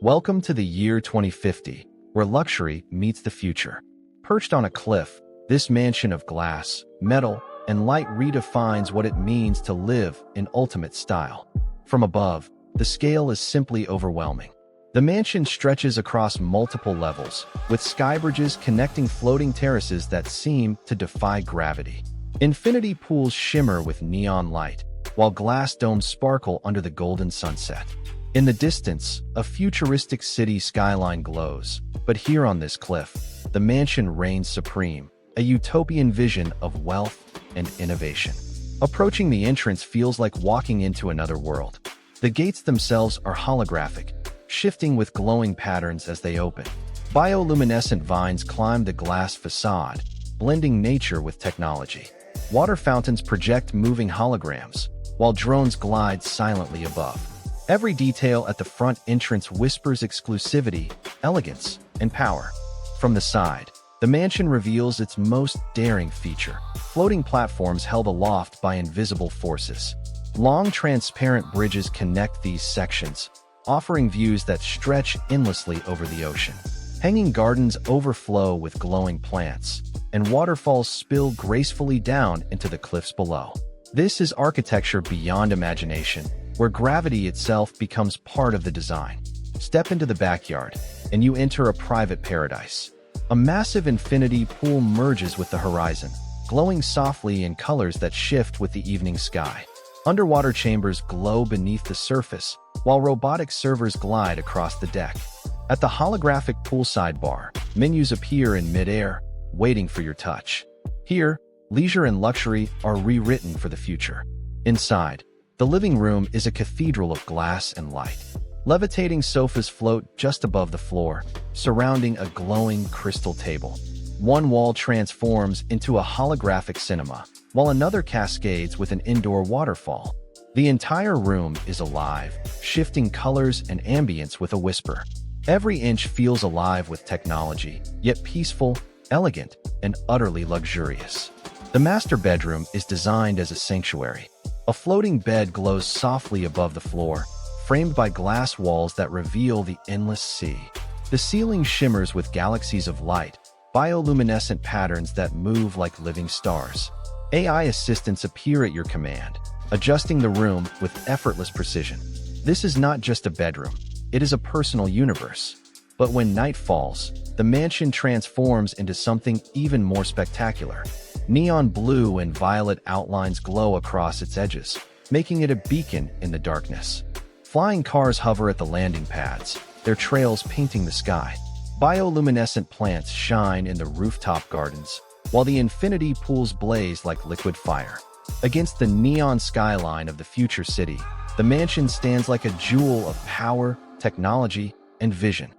Welcome to the year 2050, where luxury meets the future. Perched on a cliff, this mansion of glass, metal, and light redefines what it means to live in ultimate style. From above, the scale is simply overwhelming. The mansion stretches across multiple levels, with sky bridges connecting floating terraces that seem to defy gravity. Infinity pools shimmer with neon light, while glass domes sparkle under the golden sunset. In the distance, a futuristic city skyline glows, but here on this cliff, the mansion reigns supreme, a utopian vision of wealth and innovation. Approaching the entrance feels like walking into another world. The gates themselves are holographic, shifting with glowing patterns as they open. Bioluminescent vines climb the glass facade, blending nature with technology. Water fountains project moving holograms, while drones glide silently above. Every detail at the front entrance whispers exclusivity, elegance, and power. From the side, the mansion reveals its most daring feature: floating platforms held aloft by invisible forces. Long, transparent bridges connect these sections, offering views that stretch endlessly over the ocean. Hanging gardens overflow with glowing plants, and waterfalls spill gracefully down into the cliffs below. This is architecture beyond imagination, where gravity itself becomes part of the design. Step into the backyard, and you enter a private paradise. A massive infinity pool merges with the horizon, glowing softly in colors that shift with the evening sky. Underwater chambers glow beneath the surface, while robotic servers glide across the deck. At the holographic poolside bar, menus appear in midair, waiting for your touch. Here, leisure and luxury are rewritten for the future. Inside, the living room is a cathedral of glass and light. Levitating sofas float just above the floor, surrounding a glowing crystal table. One wall transforms into a holographic cinema, while another cascades with an indoor waterfall. The entire room is alive, shifting colors and ambience with a whisper. Every inch feels alive with technology, yet peaceful, elegant, and utterly luxurious. The master bedroom is designed as a sanctuary. A floating bed glows softly above the floor, framed by glass walls that reveal the endless sea. The ceiling shimmers with galaxies of light, bioluminescent patterns that move like living stars. AI assistants appear at your command, adjusting the room with effortless precision. This is not just a bedroom, it is a personal universe. But when night falls, the mansion transforms into something even more spectacular. Neon blue and violet outlines glow across its edges, making it a beacon in the darkness. Flying cars hover at the landing pads, their trails painting the sky. Bioluminescent plants shine in the rooftop gardens, while the infinity pools blaze like liquid fire. Against the neon skyline of the future city, the mansion stands like a jewel of power, technology, and vision.